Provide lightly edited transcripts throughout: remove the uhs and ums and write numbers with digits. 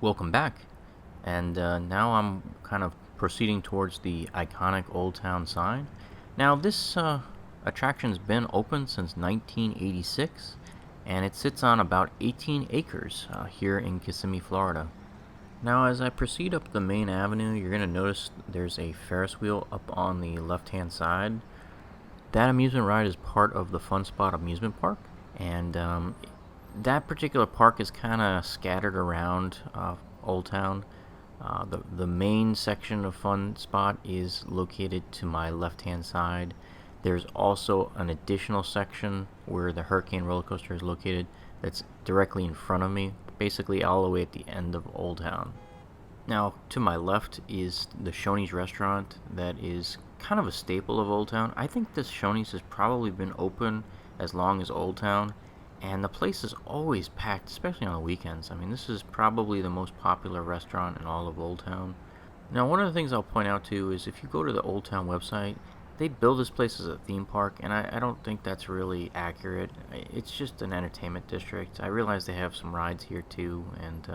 Welcome back. And now I'm kind of proceeding towards the iconic Old Town sign. Now, this attraction's been open since 1986, and it sits on about 18 acres here in Kissimmee, Florida. Now, as I proceed up the main avenue, you're going to notice there's a Ferris wheel up on the left-hand side. That amusement ride is part of the Fun Spot amusement park, and that particular park is kind of scattered around Old Town. The main section of Fun Spot is located to my left hand side. There's also an additional section where the Hurricane roller coaster is located that's directly in front of me, basically all the way at the end of Old Town. Now, to my left is the Shoney's restaurant that is kind of a staple of Old Town. I think this Shoney's has probably been open as long as Old Town, and the place is always packed, especially on the weekends. I mean, this is probably the most popular restaurant in all of Old Town. Now, one of the things I'll point out too is if you go to the Old Town website, they build this place as a theme park, and I don't think that's really accurate. It's just an entertainment district. I realize they have some rides here too, and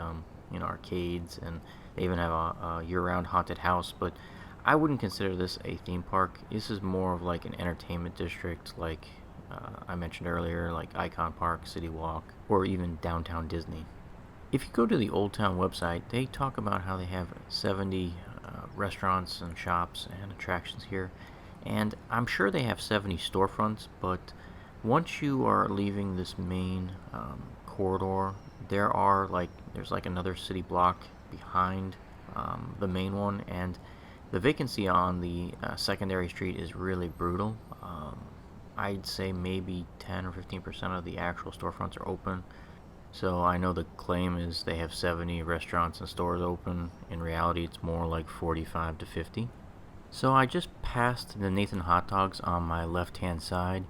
arcades, and they even have a year-round haunted house, but I wouldn't consider this a theme park. This is more of like an entertainment district, like I mentioned earlier, like Icon Park, City Walk, or even Downtown Disney. If you go to the Old Town website, they talk about how they have 70 restaurants and shops and attractions here, and I'm sure they have 70 storefronts, but once you are leaving this main corridor, there's like another city block behind the main one, and the vacancy on the secondary street is really brutal. I'd say maybe 10 or 15% of the actual storefronts are open. So I know the claim is they have 70 restaurants and stores open. In reality, it's more like 45 to 50. So I just passed the Nathan Hot Dogs on my left-hand side.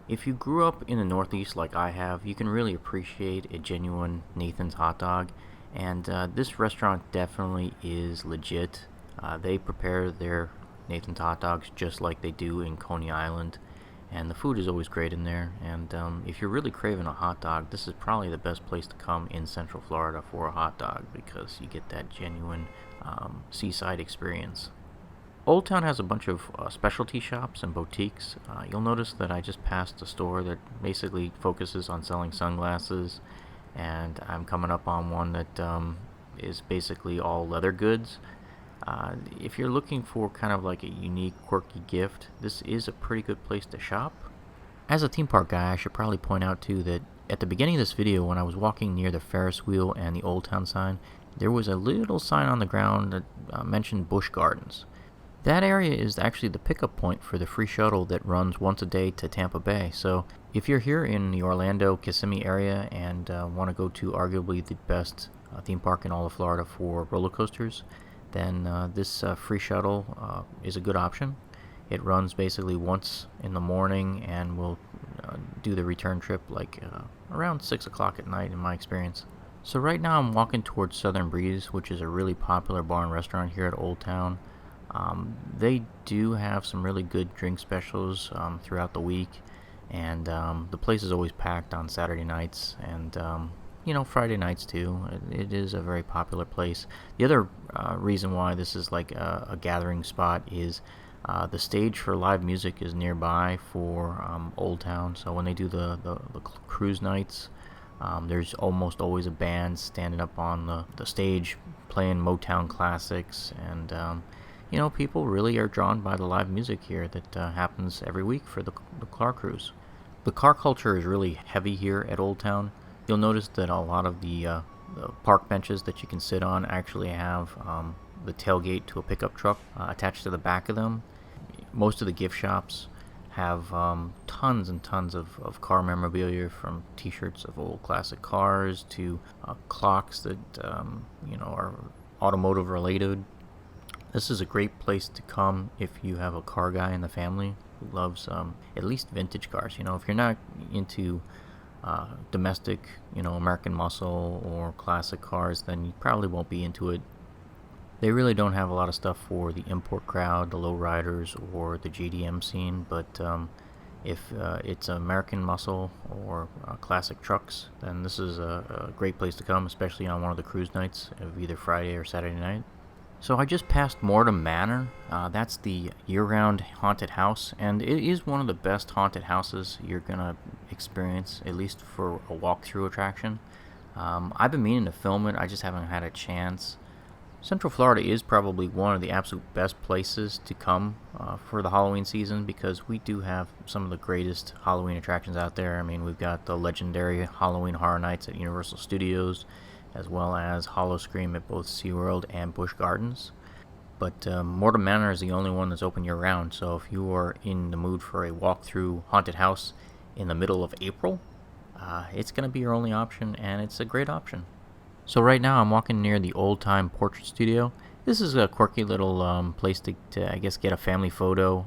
If you grew up in the Northeast like I have, you can really appreciate a genuine Nathan's hot dog. And this restaurant definitely is legit. They prepare their Nathan's hot dogs just like they do in Coney Island. And the food is always great in there, and if you're really craving a hot dog, this is probably the best place to come in Central Florida for a hot dog, because you get that genuine seaside experience. Old Town has a bunch of specialty shops and boutiques. You'll notice that I just passed a store that basically focuses on selling sunglasses, and I'm coming up on one that is basically all leather goods. If you're looking for kind of like a unique, quirky gift, this is a pretty good place to shop. As a theme park guy, I should probably point out too that at the beginning of this video, when I was walking near the Ferris wheel and the Old Town sign, there was a little sign on the ground that mentioned Busch Gardens. That area is actually the pickup point for the free shuttle that runs once a day to Tampa Bay. So if you're here in the Orlando-Kissimmee area and want to go to arguably the best theme park in all of Florida for roller coasters, then this free shuttle is a good option. It runs basically once in the morning and will do the return trip like around 6 o'clock at night in my experience. So right now I'm walking towards Southern Breeze, which is a really popular bar and restaurant here at Old Town. They do have some really good drink specials throughout the week, and the place is always packed on Saturday nights, and Friday nights too. It is a very popular place. The other reason why this is like a gathering spot is the stage for live music is nearby for Old Town. So when they do the cruise nights, there's almost always a band standing up on the stage playing Motown classics, and people really are drawn by the live music here that happens every week for the car cruise. The car culture is really heavy here at Old Town. You'll notice that a lot of the park benches that you can sit on actually have the tailgate to a pickup truck attached to the back of them. Most of the gift shops have tons and tons of car memorabilia, from t-shirts of old classic cars to clocks that are automotive related. This is a great place to come if you have a car guy in the family who loves at least vintage cars. If you're not into domestic, American muscle or classic cars, then you probably won't be into it. They really don't have a lot of stuff for the import crowd, the lowriders, or the JDM scene, but If it's American muscle or classic trucks, then this is a great place to come, especially on one of the cruise nights of either Friday or Saturday night. So I just passed Mortem Manor. That's the year-round haunted house, and it is one of the best haunted houses you're gonna experience, at least for a walkthrough attraction. I've been meaning to film it, I just haven't had a chance. Central Florida is probably one of the absolute best places to come for the Halloween season, because we do have some of the greatest Halloween attractions out there. I mean, we've got the legendary Halloween Horror Nights at Universal Studios, as well as Howl-O-Scream at both SeaWorld and Busch Gardens. But Mortem Manor is the only one that's open year-round, so if you are in the mood for a walk-through haunted house in the middle of April, it's going to be your only option, and it's a great option. So right now I'm walking near the Old Time Portrait Studio. This is a quirky little place to, I guess, get a family photo.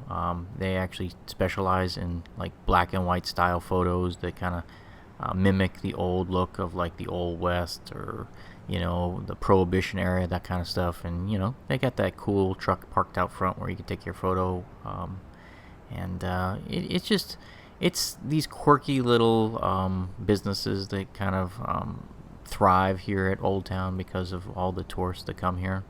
They actually specialize in like black and white style photos that kind of mimic the old look of like the Old West, or the Prohibition era, that kind of stuff. And they got that cool truck parked out front where you can take your photo. And it's these quirky little businesses that kind of thrive here at Old Town because of all the tourists that come here.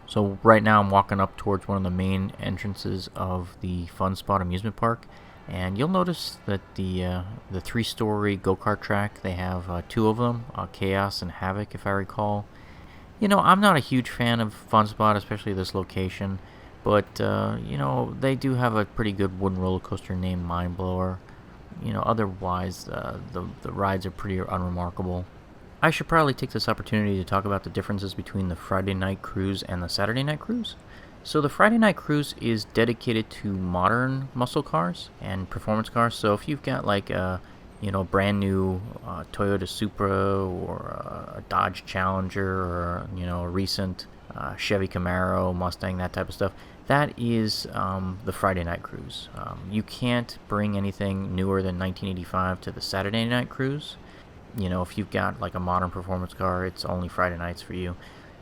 So right now I'm walking up towards one of the main entrances of the Fun Spot amusement park, and you'll notice that the 3-story go-kart track, they have two of them, Chaos and Havoc, if I recall. I'm not a huge fan of Fun Spot, especially this location, but they do have a pretty good wooden roller coaster named Mind Blower. Otherwise the rides are pretty unremarkable. I should probably take this opportunity to talk about the differences between the Friday night cruise and the Saturday night cruise. So the Friday night cruise is dedicated to modern muscle cars and performance cars. So if you've got like a brand new Toyota Supra, or a Dodge Challenger, or a recent Chevy Camaro, Mustang, that type of stuff, that is the Friday night cruise. You can't bring anything newer than 1985 to the Saturday night cruise. If you've got like a modern performance car, it's only Friday nights for you.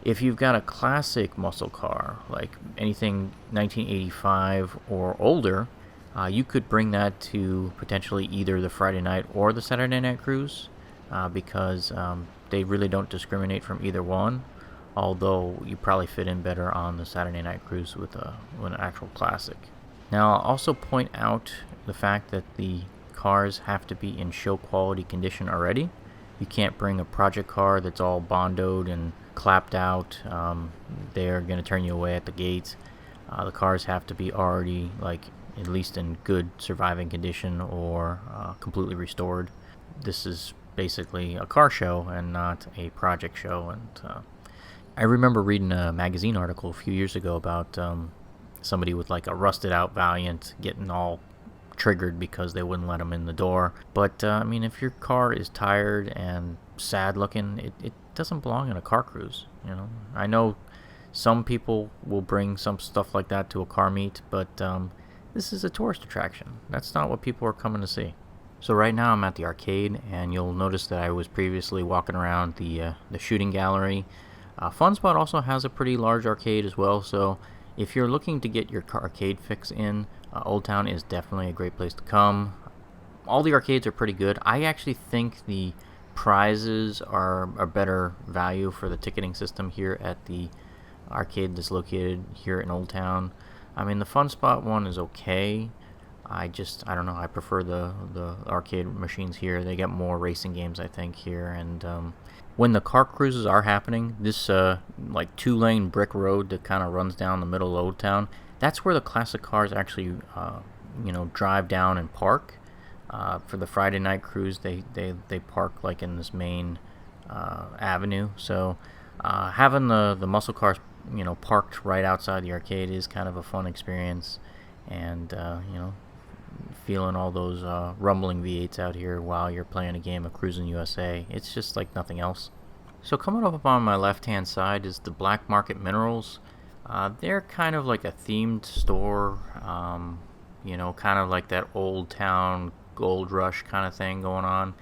If you've got a classic muscle car, like anything 1985 or older, you could bring that to potentially either the Friday night or the Saturday night cruise, because they really don't discriminate from either one, although you probably fit in better on the Saturday night cruise with an actual classic. Now, I'll also point out the fact that the cars have to be in show quality condition already. You can't bring a project car that's all bondoed and clapped out. They're going to turn you away at the gate. The cars have to be already like at least in good surviving condition, or completely restored. This is basically a car show and not a project show. And I remember reading a magazine article a few years ago about somebody with like a rusted out Valiant getting all triggered because they wouldn't let them in the door. But I mean, if your car is tired and sad looking, it doesn't belong in a car cruise. I know some people will bring some stuff like that to a car meet, but this is a tourist attraction. That's not what people are coming to see. So right now I'm at the arcade, and you'll notice that I was previously walking around the shooting gallery. Fun Spot also has a pretty large arcade as well, so if you're looking to get your arcade fix in, Old Town is definitely a great place to come. All the arcades are pretty good. I actually think the prizes are a better value for the ticketing system here at the arcade that's located here in Old Town. I mean, the Fun Spot one is okay. I don't know, I prefer the arcade machines here. They get more racing games, I think, here. And when the car cruises are happening, this like 2-lane brick road that kind of runs down the middle of Old Town, that's where the classic cars actually drive down and park. For the Friday night cruise, they park like in this main avenue. So having the muscle cars parked right outside the arcade is kind of a fun experience. And feeling all those rumbling V8s out here while you're playing a game of Cruis'n USA, it's just like nothing else. So coming up on my left hand side is the Black Market Minerals. They're kind of like a themed store, kind of like that Old Town Gold Rush kind of thing going on.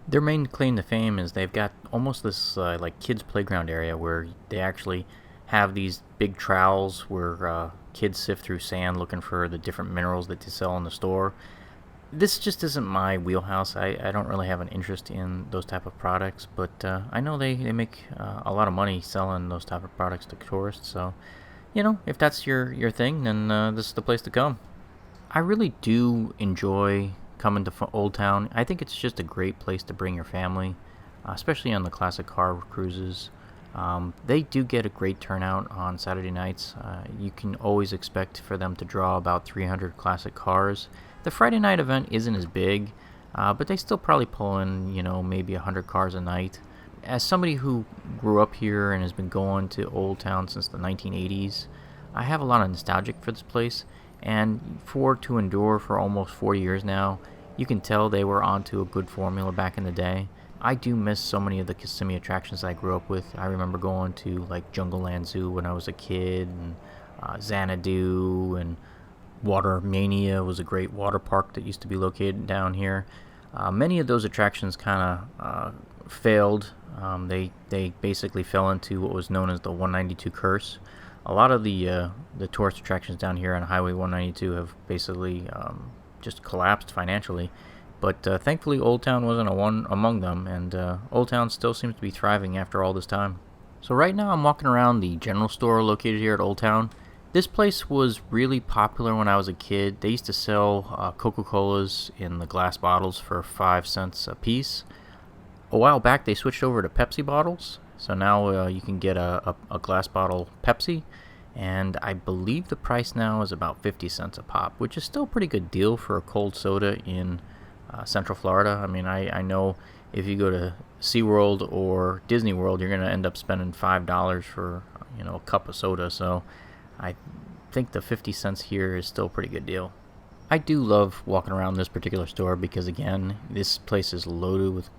Their main claim to fame is they've got almost this like kids playground area where they actually have these big trowels where kids sift through sand looking for the different minerals that they sell in the store. This just isn't my wheelhouse. I don't really have an interest in those type of products, but I know they make a lot of money selling those type of products to tourists. So, if that's your thing, then this is the place to come. I really do enjoy coming to Old Town. I think it's just a great place to bring your family, especially on the classic car cruises. They do get a great turnout on Saturday nights. You can always expect for them to draw about 300 classic cars. The Friday night event isn't as big, but they still probably pull in, maybe 100 cars a night. As somebody who grew up here and has been going to Old Town since the 1980s, I have a lot of nostalgia for this place. And for it to endure for almost 40 years now, you can tell they were onto a good formula back in the day. I do miss so many of the Kissimmee attractions I grew up with. I remember going to like Jungle Land Zoo when I was a kid, and Xanadu, and Water Mania was a great water park that used to be located down here. Many of those attractions kind of failed. They basically fell into what was known as the 192 curse. A lot of the tourist attractions down here on Highway 192 have basically just collapsed financially. But thankfully, Old Town wasn't one among them, and Old Town still seems to be thriving after all this time. So right now I'm walking around the general store located here at Old Town. This place was really popular when I was a kid. They used to sell Coca-Colas in the glass bottles for 5 cents a piece. A while back they switched over to Pepsi bottles, so now you can get a glass bottle Pepsi, and I believe the price now is about 50 cents a pop, which is still a pretty good deal for a cold soda in Central Florida. I mean, I know if you go to SeaWorld or Disney World, you're going to end up spending $5 for a cup of soda, so I think the 50 cents here is still a pretty good deal. I do love walking around this particular store because, again, this place is loaded with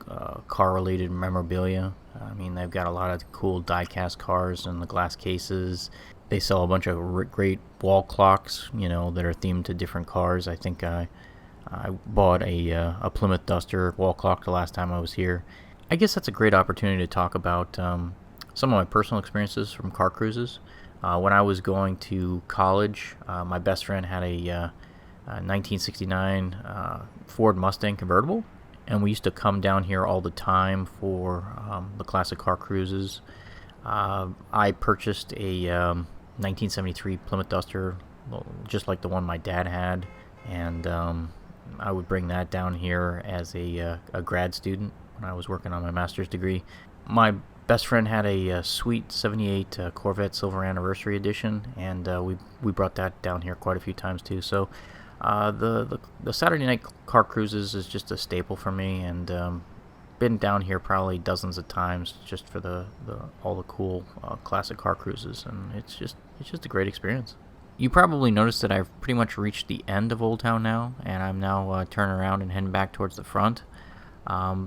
car-related memorabilia. I mean, they've got a lot of cool die-cast cars in the glass cases. They sell a bunch of great wall clocks, that are themed to different cars. I think I bought a Plymouth Duster wall clock the last time I was here. I guess that's a great opportunity to talk about some of my personal experiences from car cruises. When I was going to college, my best friend had a 1969 Ford Mustang convertible, and we used to come down here all the time for the classic car cruises. I purchased a 1973 Plymouth Duster, just like the one my dad had, and I would bring that down here as a grad student when I was working on my master's degree. My best friend had a sweet 78 Corvette Silver Anniversary Edition, and we brought that down here quite a few times too. So the Saturday night car cruises is just a staple for me, and been down here probably dozens of times just for all the cool classic car cruises, and it's just a great experience. You probably noticed that I've pretty much reached the end of Old Town now, and I'm now turning around and heading back towards the front.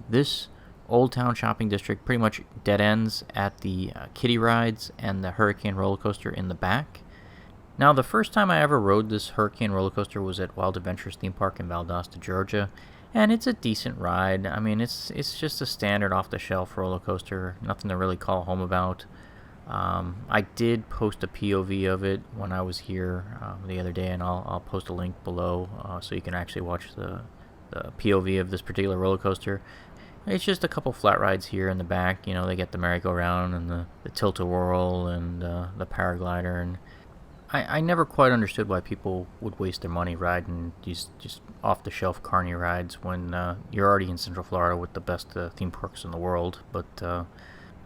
This Old Town shopping district pretty much dead ends at the kiddie rides and the Hurricane roller coaster in the back. Now, the first time I ever rode this Hurricane roller coaster was at Wild Adventures theme park in Valdosta, Georgia, and it's a decent ride. I mean, it's just a standard off-the-shelf roller coaster, nothing to really call home about. I did post a POV of it when I was here the other day, and I'll post a link below so you can actually watch the POV of this particular roller coaster. It's just a couple flat rides here in the back. They get the merry-go-round and the tilt-a-whirl and the paraglider, and I never quite understood why people would waste their money riding these just off-the-shelf carny rides when you're already in Central Florida with the best theme parks in the world. But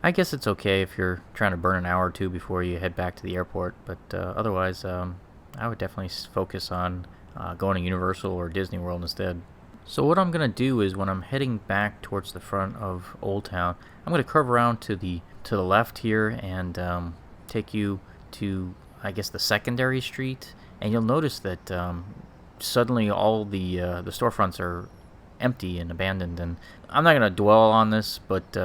I guess it's okay if you're trying to burn an hour or two before you head back to the airport. But otherwise, I would definitely focus on going to Universal or Disney World instead. So what I'm going to do is when I'm heading back towards the front of Old Town, I'm going to curve around to the left here and take you to, I guess, the secondary street, and you'll notice that suddenly all the storefronts are empty and abandoned. And I'm not going to dwell on this, but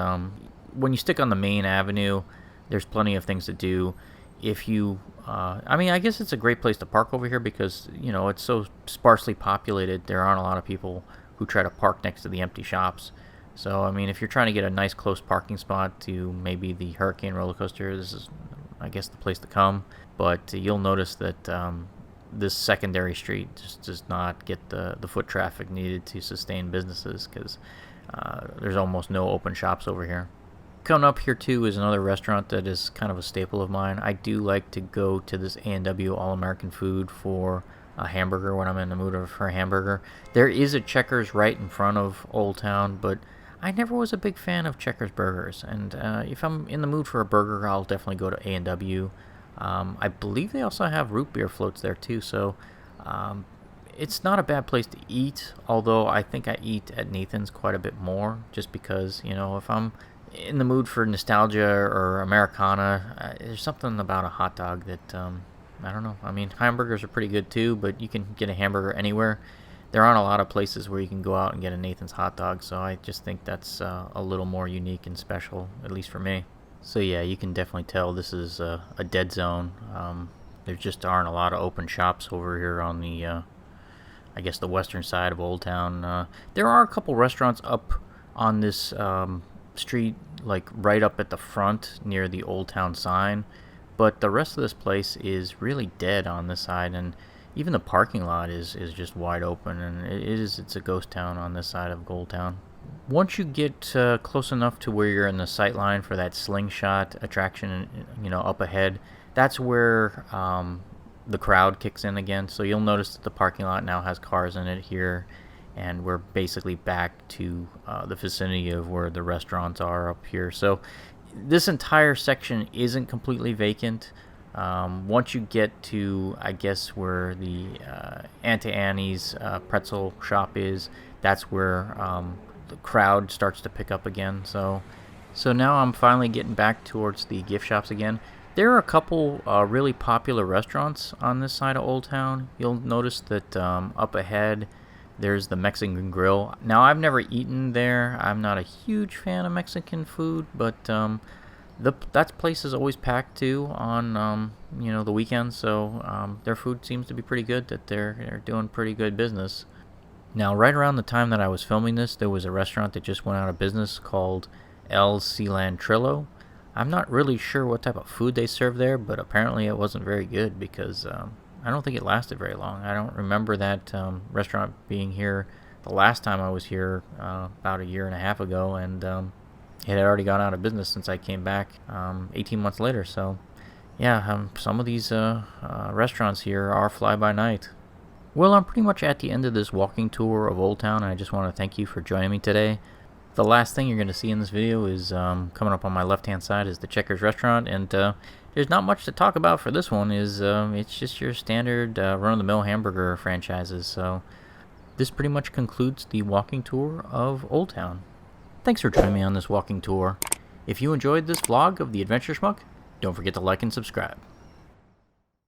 when you stick on the main avenue, there's plenty of things to do. If you, I guess it's a great place to park over here because it's so sparsely populated. There aren't a lot of people who try to park next to the empty shops. So if you're trying to get a nice close parking spot to maybe the Hurricane roller coaster, this is I guess, the place to come. But you'll notice that this secondary street just does not get the foot traffic needed to sustain businesses, because there's almost no open shops over here. Coming up here too is another restaurant that is kind of a staple of mine. I do like to go to this A&W All-American Food for a hamburger when I'm in the mood for a hamburger. There is a Checkers right in front of Old Town, but I never was a big fan of Checkers burgers. And if I'm in the mood for a burger, I'll definitely go to A&W. I believe they also have root beer floats there too, so it's not a bad place to eat, although I think I eat at Nathan's quite a bit more, just because, if I'm in the mood for nostalgia or Americana, there's something about a hot dog that, I don't know. I mean, hamburgers are pretty good too, but you can get a hamburger anywhere. There aren't a lot of places where you can go out and get a Nathan's hot dog, so I just think that's a little more unique and special, at least for me. So yeah, you can definitely tell this is a dead zone. There just aren't a lot of open shops over here on the, I guess, the western side of Old Town. There are a couple restaurants up on this street, like right up at the front near the Old Town sign, but the rest of this place is really dead on this side, and even the parking lot is just wide open, and it's a ghost town on this side of Old Town. Once you get close enough to where you're in the sight line for that slingshot attraction, up ahead, that's where the crowd kicks in again. So you'll notice that the parking lot now has cars in it here, and we're basically back to the vicinity of where the restaurants are up here. So this entire section isn't completely vacant. Once you get to, I guess, where the Auntie Annie's pretzel shop is, that's where the crowd starts to pick up again. So now I'm finally getting back towards the gift shops again. There are a couple really popular restaurants on this side of Old Town. You'll notice that up ahead there's the Mexican Grill. Now, I've never eaten there. I'm not a huge fan of Mexican food, but that place is always packed too on the weekends. So their food seems to be pretty good. That they're doing pretty good business. Now, right around the time that I was filming this, there was a restaurant that just went out of business called El Cilantrillo. I'm not really sure what type of food they serve there, but apparently it wasn't very good, because I don't think it lasted very long. I don't remember that restaurant being here the last time I was here, about a year and a half ago, and it had already gone out of business since I came back 18 months later. So yeah, some of these restaurants here are fly-by-night. Well, I'm pretty much at the end of this walking tour of Old Town, and I just want to thank you for joining me today. The last thing you're going to see in this video is coming up on my left-hand side is the Checkers restaurant, and there's not much to talk about for this one. It's just your standard run-of-the-mill hamburger franchises. So this pretty much concludes the walking tour of Old Town. Thanks for joining me on this walking tour. If you enjoyed this vlog of the Adventure Schmuck, don't forget to like and subscribe.